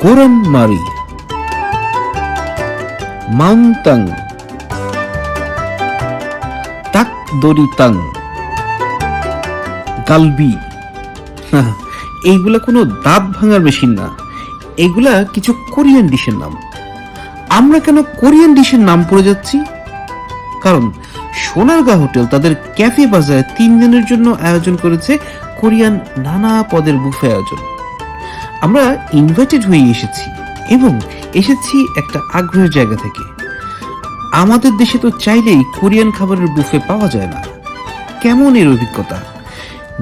গোরান মারি, মাউন্তাং, তাক দরিতাং, গালবি। এইগুলা কোনো দাঁত ভাঙার মেশিন না, এগুলা কিছু কোরিয়ান ডিশের নাম। আমরা কেন কোরিয়ান ডিশের নাম পড়ে যাচ্ছি? কারণ সোনারগাঁ হোটেল তাদের ক্যাফে বাজারে 3 দিনের জন্য আয়োজন করেছে কোরিয়ান নানা পদের বুফে আয়োজন। আমরা ইনভাইটেড হয়ে এসেছি এবং এসেছি একটা আগ্রহের জায়গা থেকে। আমাদের দেশে তো চাইলেই কোরিয়ান খাবারের বুফে পাওয়া যায় না। কেমন এর অভিজ্ঞতা?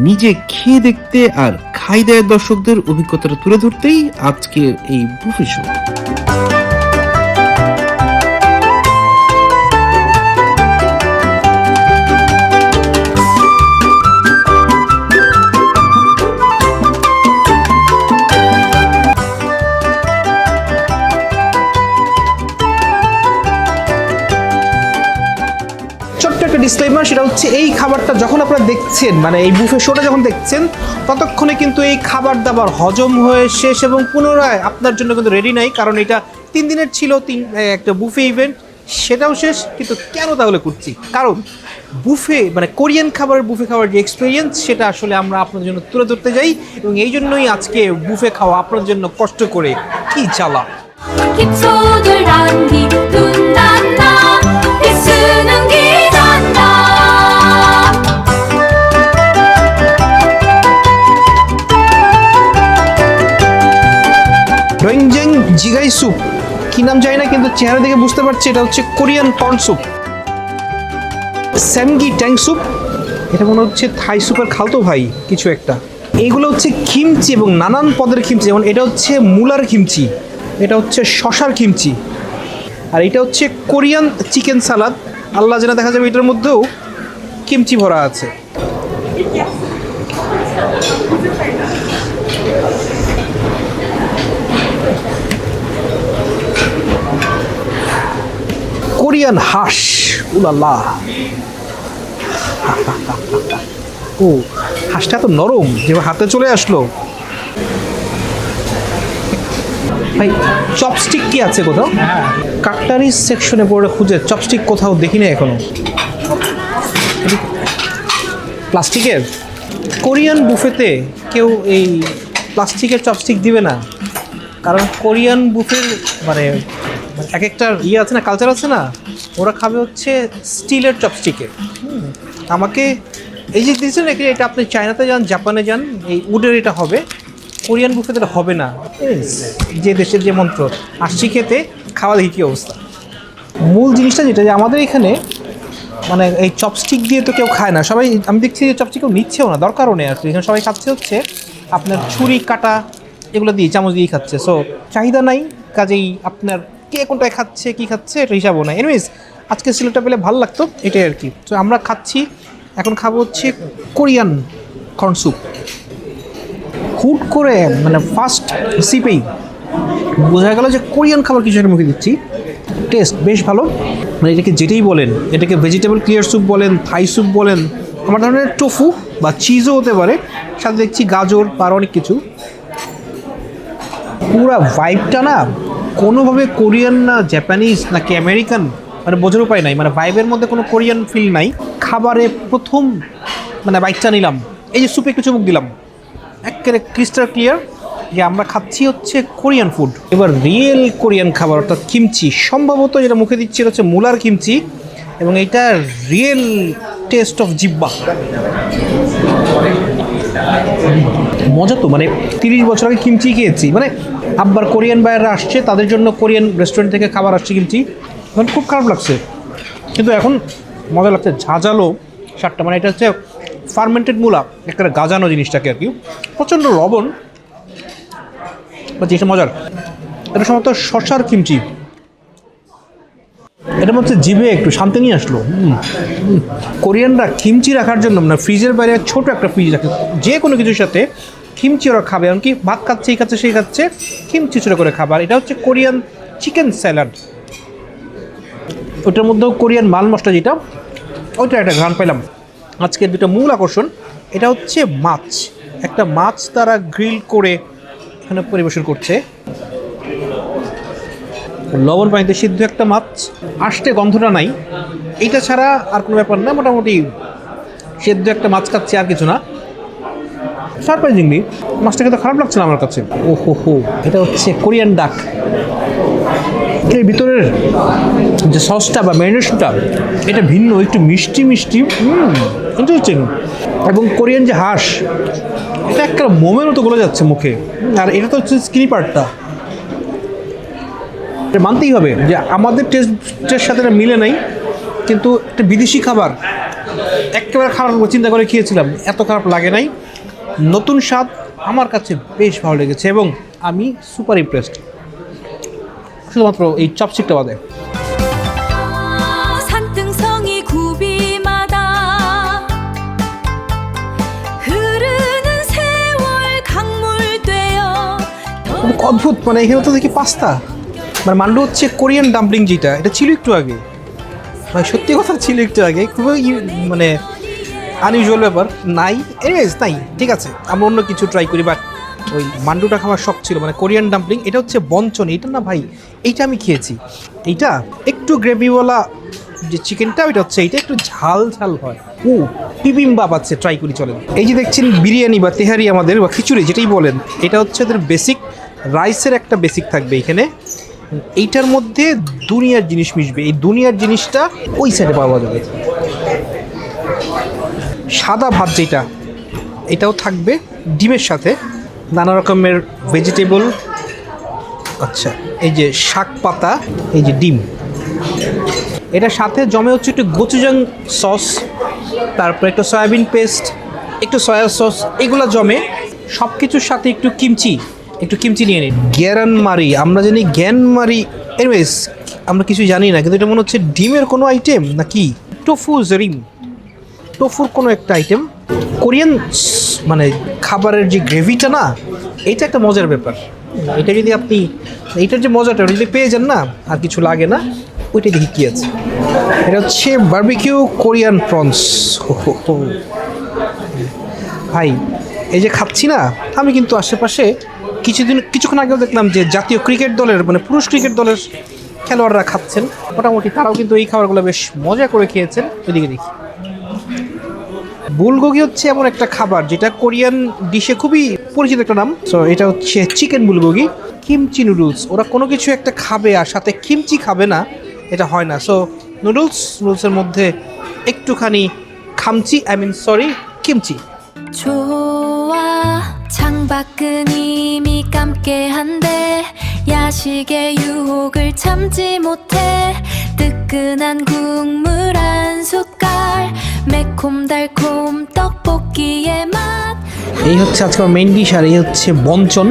নিজে খেয়ে দেখতে আর খাই দেয় দর্শকদের অভিজ্ঞতাটা তুলে ধরতেই আজকের এই বুফে শো। ডিসক্লেমার, সেটা হচ্ছে এই খাবারটা যখন আপনারা দেখছেন, মানে এই বুফে শোটা যখন দেখছেন, ততক্ষণে কিন্তু এই খাবার দাবার হজম হয়ে শেষ এবং পুনরায় আপনার জন্য কিন্তু রেডি নাই, কারণ এটা 3 দিনের ছিল, একটা বুফে ইভেন্ট, সেটাও শেষ। কিন্তু কেন তাহলে করছি? কারণ বুফে মানে কোরিয়ান খাবারের বুফে খাওয়ার যে এক্সপিরিয়েন্স, সেটা আসলে আমরা আপনার জন্য তুলে ধরতে যাই, এবং এই জন্যই আজকে বুফে খাওয়া আপনার জন্য কষ্ট করে কি জ্বালা। ডোইংজেং জিগাই স্যুপ, কি নাম জানি না, কিন্তু চেহারা দেখে বুঝতে পারছি এটা হচ্ছে কোরিয়ান কর্ন স্যুপ। স্যামগি ট্যাং স্যুপ, এটা মনে হচ্ছে থাই স্যুপের খালতো ভাই কিছু একটা। এইগুলো হচ্ছে খিমচি এবং নানান পদের খিমচি, যেমন এটা হচ্ছে মুলার খিমচি, এটা হচ্ছে শশার খিমচি, আর এটা হচ্ছে কোরিয়ান চিকেন সালাদ। আল্লাহ জানা, দেখা যাবে এটার মধ্যেও কিমচি ভরা আছে। কোরিয়ান হাঁস, উলাল্লা, ও হাঁসটা এত নরম যে হাতে চলে আসলো। ভাই চপস্টিক কি আছে কোথাও? কাটলারি সেকশনে পড়ে খুঁজে চপস্টিক কোথাও দেখি না এখনো। প্লাস্টিকের কোরিয়ান বুফেতে কেউ এই প্লাস্টিকের চপস্টিক দিবে না, কারণ কোরিয়ান বুফের মানে এক একটা আছে না, কালচার আছে না, ওরা খাবে হচ্ছে স্টিলের চপস্টিকে। আমাকে এই যে দিয়েছেন, এটা আপনি চায়নাতে যান, জাপানে যান, এই উডের এটা হবে, কোরিয়ান বুফেতে এটা হবে না। যে দেশের যে মন্ত্র, আসছি খেতে, খাওয়া দেখি কী অবস্থা। মূল জিনিসটা যেটা, যে আমাদের এখানে মানে এই চপস্টিক দিয়ে তো কেউ খায় না, সবাই আমি দেখছি যে চপস্টিক কেউ নিচ্ছেও না, দরকারও নেই আসলে। এখানে সবাই খাচ্ছে হচ্ছে আপনার ছুরি কাটা এগুলো দিয়ে, চামচ দিয়ে খাচ্ছে। সো চাহিদা নাই, কাজেই আপনার কে কোনটায় খাচ্ছে কী খাচ্ছে এটা হিসাবও নাই। এনিওয়েজ আজকে সিলেটটা পেলে ভালো লাগতো, এটাই আর কি। তো আমরা খাচ্ছি, এখন খাবো হচ্ছে কোরিয়ান কর্ন স্যুপ। হুট করে মানে ফার্স্ট সিপেই বোঝা গেল যে কোরিয়ান খাবার কিছু একটা মুখে দিচ্ছি। টেস্ট বেশ ভালো, মানে এটাকে যেটাই বলেন, এটাকে ভেজিটেবল ক্লিয়ার স্যুপ বলেন, থাই স্যুপ বলেন, আমার ধরনের টোফু বা চিজও হতে পারে, সাথে দেখছি গাজর বা অনেক কিছু। পুরা ভাইবটা না কোনোভাবে কোরিয়ান না জাপানিজ নাকি আমেরিকান, মানে বোঝার উপায় নাই, মানে ভাইবের মধ্যে কোনো কোরিয়ান ফিল নাই। খাবারে প্রথম মানে বাইকটা নিলাম, এই যে স্যুপে একটু চুমুক দিলাম, একেবারে ক্রিস্টাল ক্লিয়ার যে আমরা খাচ্ছি হচ্ছে কোরিয়ান ফুড। এবার রিয়েল কোরিয়ান খাবার অর্থাৎ কিমচি, সম্ভবত যেটা মুখে দিচ্ছি এটা হচ্ছে মুলার কিমচি, এবং এটা রিয়েল টেস্ট অফ জিব্বা। মজা তো, মানে 30 বছর আগে কিমচি খেয়েছি, মানে আব্বার কোরিয়ান বাইরেরা আসছে, তাদের জন্য কোরিয়ান রেস্টুরেন্ট থেকে খাবার আসছে কিমচি, এখন খুব খারাপ লাগছে, কিন্তু এখন মজা লাগছে। ঝাঁঝালো স্বাদটা, মানে এটা হচ্ছে ফার্মেন্টেড মূলা, একটা গাজানো জিনিসটাকে আর কি, প্রচণ্ড লবণ, বা যেটা মজার এটা সম্ভবত শশার কিমচি। এটা হচ্ছে জিভে একটু শান্তি নিয়ে আসলো। কোরিয়ানরা কিমচি রাখার জন্য না ফ্রিজের বাইরে ছোট একটা ফ্রিজ রাখে, যে কোনো কিছুর সাথে কিমচি ওরা খাবে, এমনকি ভাত খাচ্ছে এই খাচ্ছে সেই খাচ্ছে, কিমচি ছোটো করে খাবার। এটা হচ্ছে কোরিয়ান চিকেন স্যালাড, ওটার মধ্যেও কোরিয়ান মাল মশলা যেটা, ওইটা একটা ঘ্রাণ পেলাম। আজকের দুটো মূল আকর্ষণ, এটা হচ্ছে মাছ, একটা মাছ তারা গ্রিল করে এখানে পরিবেশন করছে। লবণ পানিতে সিদ্ধ একটা মাছ, আষ্টে গন্ধটা নাই, এইটা ছাড়া আর কোনো ব্যাপার না। মোটামুটি সেদ্ধ একটা মাছ খাচ্ছি, আর কিছু না। সারপ্রাইজিংলি মাছটা কিন্তু খারাপ লাগছে না আমার কাছে। ও হো, এটা হচ্ছে কোরিয়ান ডাক। এর ভিতরের যে সসটা বা ম্যারিনেশনটা, এটা ভিন্ন, একটু মিষ্টি মিষ্টি, ইন্টারেস্টিং। এবং কোরিয়ান যে হাঁস, এটা একটা মোমের মতো গলে যাচ্ছে মুখে। আর এটা তো হচ্ছে স্কিনি পার্টটা। এটা মানতেই হবে যে আমাদের টেস্টের সাথে এটা মিলে নাই, কিন্তু একটা বিদেশি খাবার একেবারে খারাপ চিন্তা করে খেয়েছিলাম, এত খারাপ লাগে নাই। নতুন স্বাদ, আমার কাছে বেশ ভালো লেগেছে এবং আমি সুপার ইমপ্রেসড, শুধুমাত্র এই চপস্টিকটা বাদে। 산등성이 굽이마다 흐르는 세월 강물 되어 খুব অদ্ভুত, মানে এখানে তো দেখি পাস্তা, মানে মান্ডু হচ্ছে কোরিয়ান ডাম্পলিং, যেটা এটা ছিল একটু আগে, মানে সত্যি কথা ছিল একটু আগে, খুবই মানে আনইউজুয়াল ব্যাপার। নাই, এনিওয়েজ নাই, ঠিক আছে, আমরা অন্য কিছু ট্রাই করি। বাট ওই মান্ডুটা খাওয়ার শখ ছিল, মানে কোরিয়ান ডাম্পলিং। এটা হচ্ছে বঞ্চন, এটা না ভাই, এইটা আমি খেয়েছি। এইটা একটু গ্রেভিওয়ালা যে চিকেনটা, ওইটা হচ্ছে এইটা একটু ঝাল ঝাল হয়। ও বিবিম্বাপ আছে, ট্রাই করি চলেন। এই যে দেখছেন বিরিয়ানি বা তেহারি আমাদের, বা খিচুড়ি যেটাই বলেন, এটা হচ্ছে ওদের বেসিক। রাইসের একটা বেসিক থাকবে এখানে, এইটার মধ্যে দুনিয়ার জিনিস মিশবে। এই দুনিয়ার জিনিসটা ওই সাইডে পাওয়া যাবে। সাদা ভাত যেটা, এটাও থাকবে ডিমের সাথে, নানা রকমের ভেজিটেবল। আচ্ছা, এই যে শাক পাতা, এই যে ডিম, এটার সাথে জমে হচ্ছে একটু গোচুজাং সস, তারপর একটু সয়াবিন পেস্ট, একটু সয়া সস, এগুলো জমে। সব কিছুর সাথে একটু কিমচি নিয়ে নিন। গ্যারানমারি, আমরা জানি গ্যানমারি, এনিওয়েজ আমরা কিছু জানি না, কিন্তু এটা মনে হচ্ছে ডিমের কোনো আইটেম নাকি টোফু জরিম, টোফুর কোনো একটা আইটেম। কোরিয়ান মানে খাবারের যে গ্রেভিটা না, এটা একটা মজার ব্যাপার। এটা যদি আপনি, এইটার যে মজাটা যদি পেয়ে যান না, আর কিছু লাগে না। ওইটাই দেখি কী আছে। এটা হচ্ছে বারবিকিউ কোরিয়ান প্রনস। ভাই এই যে খাচ্ছি না, আমি কিন্তু আশেপাশে কিছুক্ষণ আগেও দেখলাম যে জাতীয় ক্রিকেট দলের, মানে পুরুষ ক্রিকেট দলের খেলোয়াড়রা খাচ্ছেন। মোটামুটি তারাও কিন্তু এই খাবারগুলো বেশ মজা করে খেয়েছেন। ওইদিকে দেখি, বুলগোগি হচ্ছে এমন একটা খাবার যেটা কোরিয়ান ডিশে খুবই পরিচিত একটা নাম। সো এটা হচ্ছে চিকেন বুলগোগি, কিমচি নুডলস। ওরা কোনো কিছু একটা খাবে আর সাথে কিমচি খাবে না, এটা হয় না। সো নুডলসের মধ্যে একটুখানি কিমচি। 좋아 창밖은 이미 깜깨한데 야식의 유혹을 참지 못해 뜨끈한 국물 한 숟갈 매콤달콤 떡볶이의 맛। এই হচ্ছে আজকের মেইন ডিশ। আর এই হচ্ছে বঞ্চন।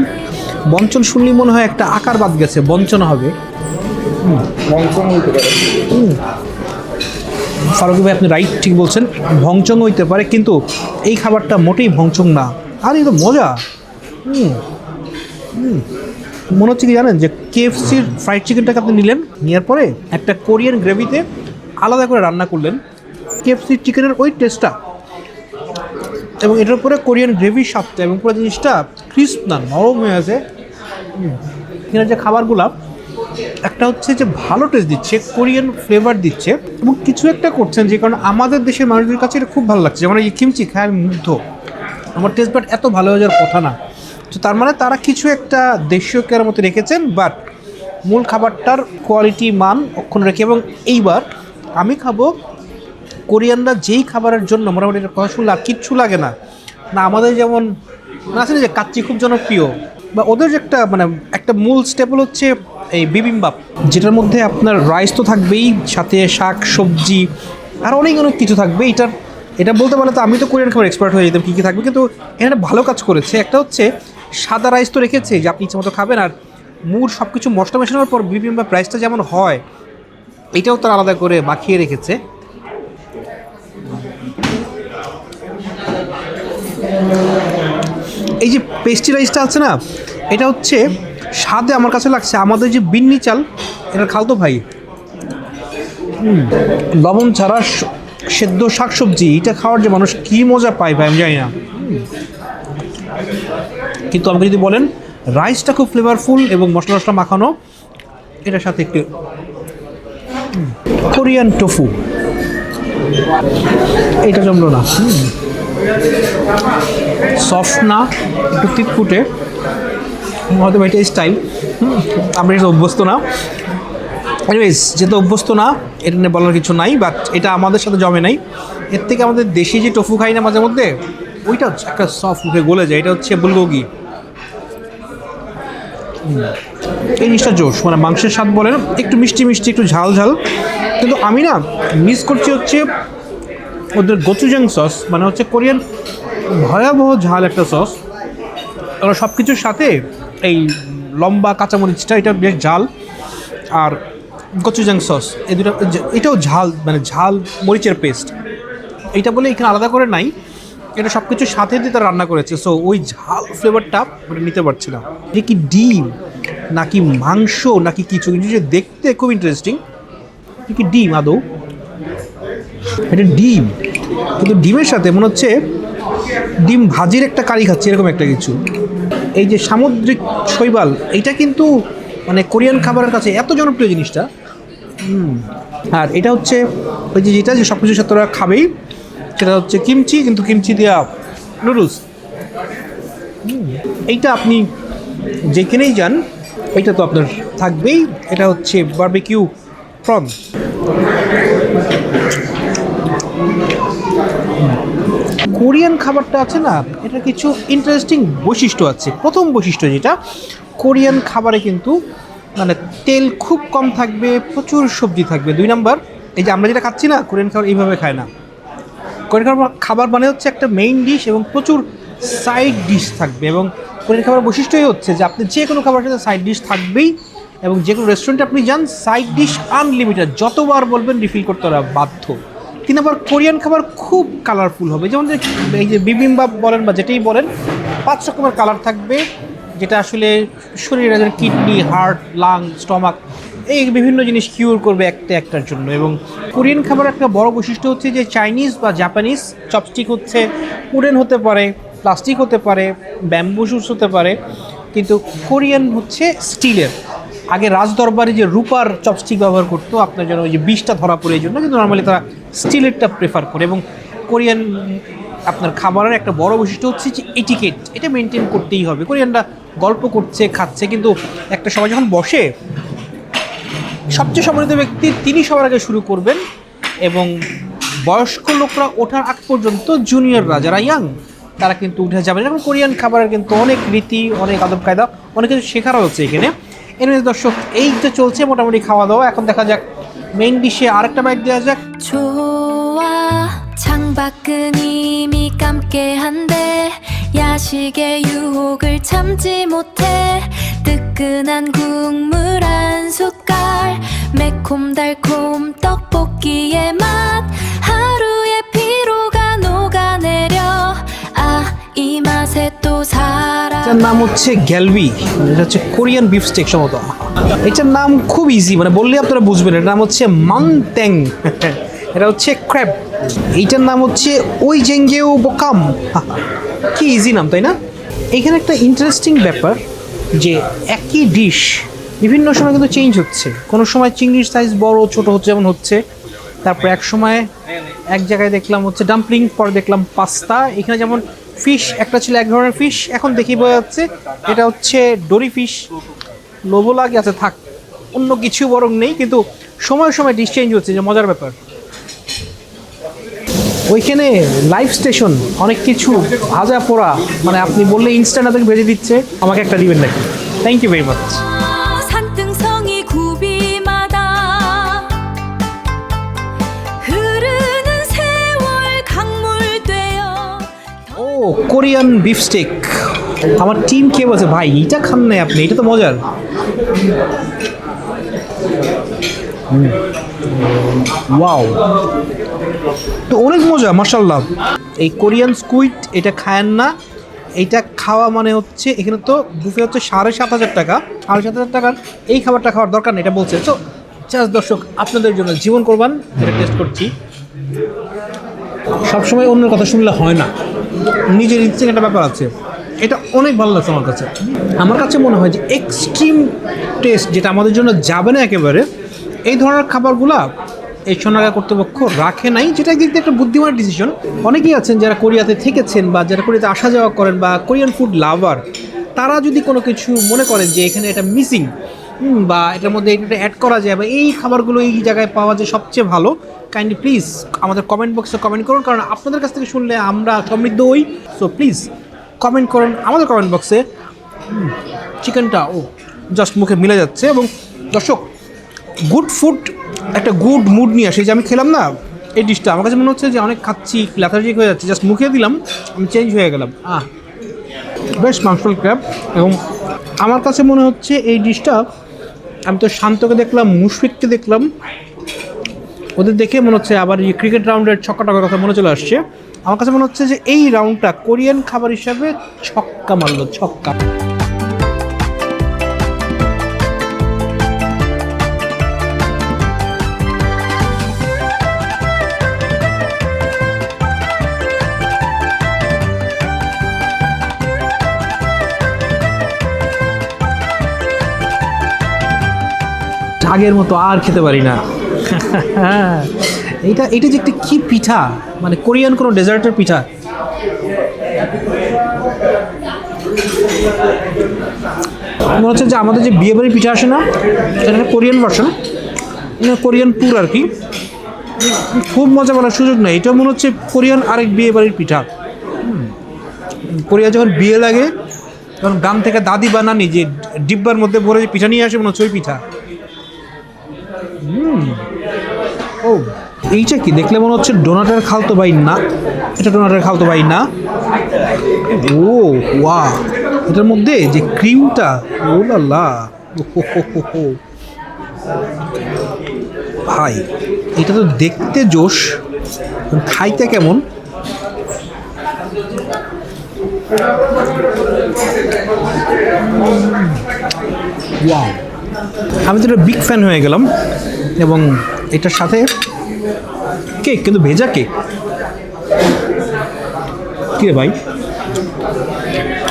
বঞ্চন শুনলেই মনে হয় একটা আকার বাদ গেছে, বঞ্চন হবে। ফারুকি ভাই, আপনি রাইট, ঠিক বলছেন, ভংচং হইতে পারে, কিন্তু এই খাবারটা মোটেই ভংচং না। আর এই তো মজা। মনে হচ্ছে কি জানেন, যে কেএফসির ফ্রাইড চিকেনটাকে আপনি নিলেন, নেওয়ার পরে একটা কোরিয়ান গ্রেভিতে আলাদা করে রান্না করলেন, কেএফসির চিকেনের ওই টেস্টটা, এবং এটার উপরে কোরিয়ান গ্রেভির স্বাদটা, এবং পুরো জিনিসটা ক্রিস্প না, নরম হয়ে আছে। এখানে যে খাবারগুলো, একটা হচ্ছে যে ভালো টেস্ট দিচ্ছে, কোরিয়ান ফ্লেভার দিচ্ছে, এবং কিছু একটা করছেন যে কারণে আমাদের দেশের মানুষদের কাছে এটা খুব ভালো লাগছে। যেমন এই কিমচি খায় আমি মুগ্ধ, আমার টেস্ট বাট এত ভালো হয়ে যাওয়ার কথা না। তো তার মানে তারা কিছু একটা দেশীয় কেয়ার মতো রেখেছেন, বাট মূল খাবারটার কোয়ালিটি মান অক্ষুণ্ণ রেখে। এবং এইবার আমি খাবো কোরিয়ানরা যেই খাবারের জন্য মোটামুটি এটা কথা শুনলে আর কিচ্ছু লাগে না। না আমাদের যেমন আছে না যে কাচ্চি খুব জনপ্রিয়, বা ওদের যে একটা মূল স্টেপল হচ্ছে এই বিবিম্বাপ, যেটার মধ্যে আপনার রাইস তো থাকবেই, সাথে শাক সবজি আর অনেক কিছু থাকবে। এটা বলতে পারলে তো আমি তো কোরিয়ান খাবার এক্সপার্ট হয়ে যেতাম কী কী থাকবে, কিন্তু এখানে ভালো কাজ করেছে। একটা হচ্ছে সাদা রাইস তো রেখেছে যে আপনি ইচ্ছে মতো খাবেন, আর মূল সব কিছু মশলা মেশানোর পর বিবিম্বাপ রাইসটা যেমন হয়, এটাও তারা আলাদা করে মাখিয়ে রেখেছে। এই যে পেস্ট্রি রাইসটা আছে না, এটা হচ্ছে স্বাদে আমার কাছে লাগছে আমাদের যে বিন্নি চাল, এটা খালতো ভাই। লবণ ছাড়া সেদ্ধ শাকসবজি, এটা খাওয়ার যে মানুষ কী মজা পায় ভাই, আমি জানি না। কিন্তু আমাকে যদি বলেন রাইসটা খুব ফ্লেভারফুল এবং মশলা মাখানো, এটার সাথে একটু কোরিয়ান টোফু, এটা জমলো না, সফট না, একটু তিতকুটে, হয়তো এটা স্টাইল, আমরা এটা অভ্যস্ত না। এনিওয়েজ, যেহেতু অভ্যস্ত না এটা নিয়ে বলার কিছু নাই, বাট এটা আমাদের সাথে জমে নাই। এর থেকে আমাদের দেশি যে টোফু খাই না মাঝে মধ্যে, ওইটা একটা সফট উঠে গলে যায়, এটা হচ্ছে বুলগোগি। এই জিনিসটা জোশ, মানে মাংসের স্বাদ বলেন, একটু মিষ্টি মিষ্টি, একটু ঝাল ঝাল, কিন্তু আমি না মিস করছি হচ্ছে ওদের গোচুজাং সস, মানে হচ্ছে কোরিয়ান ভয়াবহ ঝাল একটা সস। ওরা সব কিছুর সাথে এই লম্বা কাঁচামরিচটা, এটা বেশ ঝাল, আর গোচুজাং সস, এই দুটো, এটাও ঝাল, মানে ঝাল মরিচের পেস্ট, এইটা বলে এখানে আলাদা করে নাই, এটা সব কিছুর সাথে দিয়ে তারা রান্না করেছে। সো ওই ঝাল ফ্লেভারটা ওটা নিতে পারছি না। এটা কি ডিম নাকি মাংস নাকি কিছু কিছু, যে দেখতে খুব ইন্টারেস্টিং। এটা কি ডিম আদৌ? এটা ডিম, কিন্তু ডিমের সাথে মনে হচ্ছে ডিম ভাজির একটা কারি খাচ্ছে, এরকম একটা কিছু। এই যে সামুদ্রিক শৈবাল, এইটা কিন্তু মানে কোরিয়ান খাবারের কাছে এত জনপ্রিয় জিনিসটা। আর এটা হচ্ছে ওই যে যেটা যে সব কিছুর সাথে ওরা খাবেই, সেটা হচ্ছে কিমচি, কিন্তু কিমচি দেওয়া নুডলস। এইটা আপনি যেখানেই যান এইটা তো আপনার থাকবেই। এটা হচ্ছে বারবিকিউ প্রন। কোরিয়ান খাবারটা আছে না, এটা কিছু ইন্টারেস্টিং বৈশিষ্ট্য আছে। প্রথম বৈশিষ্ট্য যেটা, কোরিয়ান খাবারে কিন্তু মানে তেল খুব কম থাকবে, প্রচুর সবজি থাকবে। 2 নাম্বার, এই যে আমরা যেটা খাচ্ছি না, কোরিয়ান খাবার এইভাবে খায় না। কোরিয়ান খাবার মানে হচ্ছে একটা মেইন ডিশ এবং প্রচুর সাইড ডিশ থাকবে। এবং কোরিয়ান খাবার বৈশিষ্ট্যই হচ্ছে যে আপনি যে কোনো খাবারের সাথে সাইড ডিশ থাকবেই, এবং যে কোনো রেস্টুরেন্টে আপনি যান সাইড ডিশ আনলিমিটেড, যতবার বলবেন রিফিল করতে ওরা বাধ্য। 3 নাম্বার, কোরিয়ান খাবার খুব কালারফুল হবে, যেমন এই যে বিবিম্বাপ বলেন বা যেটাই বলেন, 5 রকমের কালার থাকবে, যেটা আসলে শরীরের কিডনি, হার্ট, লাং, স্টমাক, এই বিভিন্ন জিনিস কিউর করবে একটার জন্য। এবং কোরিয়ান খাবার একটা বড় বৈশিষ্ট্য হচ্ছে যে চাইনিজ বা জাপানিজ চপস্টিক হচ্ছে উডেন হতে পারে, প্লাস্টিক হতে পারে, ব্যাম্বু শুটস হতে পারে, কিন্তু কোরিয়ান হচ্ছে স্টিলের। আগে রাজদরবারে যে রূপার চপস্টিক ব্যবহার করতো আপনার জন্য ওই যে বিষটা ধরা পড়ে, এই জন্য কিন্তু নর্মালি তারা স্টিলেরটা প্রেফার করে। এবং কোরিয়ান আপনার খাবারের একটা বড় বৈশিষ্ট্য হচ্ছে যে এটিকেট, এটা মেনটেন করতেই হবে। কোরিয়ানরা গল্প করছে, খাচ্ছে, কিন্তু একটা সময় যখন বসে, সবচেয়ে সম্মানিত ব্যক্তি তিনি সবার আগে শুরু করবেন, এবং বয়স্ক লোকরা ওঠার আগ পর্যন্ত জুনিয়ররা যারা ইয়াং তারা কিন্তু উঠে যাবেন। এখন কোরিয়ান খাবারের কিন্তু অনেক রীতি, অনেক আদব কায়দা, অনেক কিছু শেখারও হচ্ছে এখানে। এনিওয়েজ দর্শক, এই যে চলছে মোটামুটি খাওয়া দাওয়া, এখন দেখা যাক মেইন ডিশে আরেকটা বাইট দেওয়া যাক। 좋아 창밖은 이미 깜깨한데 야식의 유혹을 참지 못해 뜨끈한 국물 한 숟갈 매콤달콤 떡볶이의 맛 하루의 피로가 녹아내려 아 이 맛에 또 살아 এটার নাম হচ্ছে গ্যালবি, এটা হচ্ছে কোরিয়ান বিফ স্টেক সম্ভবত। এটার নাম খুব ইজি, মানে বললে আপনারা বুঝবেন। এটার নাম হচ্ছে মাংট্যাং, এটা হচ্ছে ক্র্যাব। এইটার নাম হচ্ছে ওই জেঙ্গেও বোকাম। কি ইজি নাম, তাই না? এখানে একটা ইন্টারেস্টিং ব্যাপার যে একই ডিশ বিভিন্ন সময় কিন্তু চেঞ্জ হচ্ছে। কোনো সময় চিংড়ির সাইজ বড় ছোট হচ্ছে, যেমন হচ্ছে। তারপর এক সময় এক জায়গায় দেখলাম হচ্ছে ডাম্পলিং, পরে দেখলাম পাস্তা। এখানে যেমন ফিশ একটা ছিল এক ধরনের ফিশ, এখন দেখি বোঝা যাচ্ছে এটা হচ্ছে ডোরি ফিশ। লোভো লাগে, আছে থাক, অন্য কিছু বরং নেই, কিন্তু সময় সময় ডিশ চেঞ্জ হচ্ছে, যে মজার ব্যাপার। ওইখানে লাইভ স্টেশন, অনেক কিছু ভাজা পোড়া, মানে আপনি বললে ইনস্ট্যান্ট আপনাকে ভেজে দিচ্ছে। আমাকে একটা দিবেন নাকি? Thank you very much. 산등성이 굽이마다 흐르는 세월 강물되어 ও কোরিয়ান বিফ স্টেক। আমার টিম কে বলছে ভাই এইটা খান নাই আপনি, এটা তো মজার। ওয়াও, তো অনেক মজা মাশাআল্লাহ। এই কোরিয়ান স্কুইড এটা খায়েন না, এইটা খাওয়া মানে হচ্ছে এখানে তো বুফে হচ্ছে 7,500 টাকা। 7,500 টাকার এই খাবারটা খাওয়ার দরকার নেই, এটা বলছে। তো জাস্ট দর্শক আপনাদের জন্য জীবন কোরবান, এটা টেস্ট করছি। সবসময় অন্যের কথা শুনলে হয় না, নিজের ইচ্ছে একটা ব্যাপার আছে। এটা অনেক ভালো লাগছে আমার কাছে মনে হয় যে এক্সট্রিম টেস্ট যেটা আমাদের জন্য যাবে না একেবারে, এই ধরনের খাবারগুলা এই সোনারগাঁ কর্তৃপক্ষ রাখে নাই, যেটা একদিক দিয়ে একটা বুদ্ধিমান ডিসিশন। অনেকেই আছেন যারা কোরিয়াতে থেকেছেন বা যারা কোরিয়াতে আসা যাওয়া করেন বা কোরিয়ান ফুড লাভার, তারা যদি কোনো কিছু মনে করেন যে এখানে এটা মিসিং বা এটার মধ্যে এটা অ্যাড করা যায় বা এই খাবারগুলো এই জায়গায় পাওয়া যায় সবচেয়ে ভালো, কাইন্ডলি প্লিজ আমাদের কমেন্ট বক্সে কমেন্ট করুন, কারণ আপনাদের কাছ থেকে শুনলে আমরা সমৃদ্ধ হই। সো প্লিজ কমেন্ট করুন আমাদের কমেন্ট বক্সে। চিকেনটা জাস্ট মুখে মিলে যাচ্ছে। এবং দর্শক, গুড ফুড একটা গুড মুড নিয়ে আসে। যে আমি খেলাম না এই ডিশটা, আমার কাছে মনে হচ্ছে যে অনেক খাচ্ছি, ল্যাথার্জিক হয়ে যাচ্ছে, জাস্ট মুখে দিলাম আমি চেঞ্জ হয়ে গেলাম। বেশ মাংসল ক্র্যাব। এবং আমার কাছে মনে হচ্ছে এই ডিশটা, আমি তো শান্তকে দেখলাম, মুশফিককে দেখলাম, ওদের দেখে মনে হচ্ছে আবার এই ক্রিকেট রাউন্ডের ছক্কা টক্কার কথা মনে চলে আসছে। আমার কাছে মনে হচ্ছে যে এই রাউন্ডটা কোরিয়ান খাবার হিসাবে ছক্কা মারলো, ছক্কা। আগের মতো আর খেতে পারি না। এটা যে একটা কি পিঠা, মানে কোরিয়ান কোনো ডেজার্টের পিঠা। মনে হচ্ছে যে আমাদের যে বিয়ে বাড়ির পিঠা আসে না, সেটা কোরিয়ান ভার্সন, কোরিয়ান পুর আর কি। খুব মজা বলার সুযোগ নেই, এটা মনে হচ্ছে কোরিয়ান আরেক বিয়ে বাড়ির পিঠা। কোরিয়া যখন বিয়ে লাগে তখন গ্রাম থেকে দাদি বা নানি যে ডিব্বার মধ্যে ভরে যে পিঠা নিয়ে আসে, মনে হচ্ছে ওই পিঠা। ও এইটা কি দেখলে মনে হচ্ছে ডোনাটের খালতো ভাই না, এটা ডোনাটের খালতো ভাই না। ও ওয়া, এটার মধ্যে যে ক্রিমটা, ও লা ভাই, এটা তো দেখতে জোশ, খাইতে কেমন। ওয়াও, আমি তো একটা বিগ ফ্যান হয়ে গেলাম। এবং এটার সাথে কেক, কিন্তু ভেজা কেক। কি রে ভাই,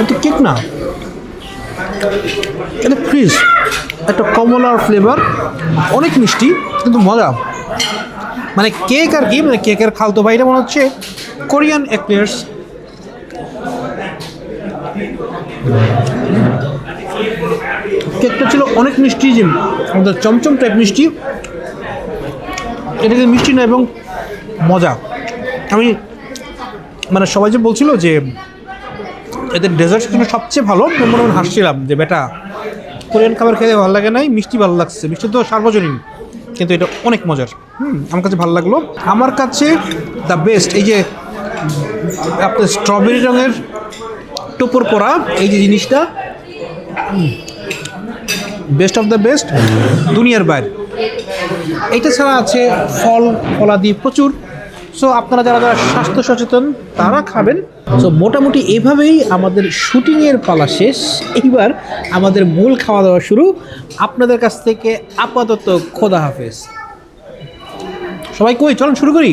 এটা কেক না, এটা ফ্রিজ, একটা কমলার ফ্লেভার, অনেক মিষ্টি কিন্তু মজা। মানে কেক আর কি, মানে কেকের খালতো ভাইটা মনে হচ্ছে কোরিয়ান এক্লেয়ার্স। কেকটা ছিল অনেক মিষ্টি, যে আমাদের চমচম টাইপ মিষ্টি, এটা কিন্তু মিষ্টি না এবং মজা। আমি মানে সবাই যে বলছিল যে এদের ডেজার্ট কিন্তু সবচেয়ে ভালো, মনে মনে হাসছিলাম যে বেটা কোরিয়ান খাবার খেতে ভালো লাগে নাই, মিষ্টি ভালো লাগছে, মিষ্টি তো সার্বজনীন, কিন্তু এটা অনেক মজার। আমার কাছে ভালো লাগলো। আমার কাছে দ্য বেস্ট এই যে আপনার স্ট্রবেরি রঙের টোপর পরা এই যে জিনিসটা, বেস্ট অফ দ্য বেস্ট, দুনিয়ার বাইরে। এইটা ছাড়া আছে ফল ফলাদি প্রচুর। সো আপনারা যারা যারা স্বাস্থ্য সচেতন তারা খাবেন। সো মোটামুটি এভাবেই আমাদের শুটিংয়ের পালা শেষ। এইবার আমাদের মূল খাওয়া দাওয়া শুরু। আপনাদের কাছ থেকে আপাতত খোদা হাফেজ। সবাই কই, চলুন শুরু করি।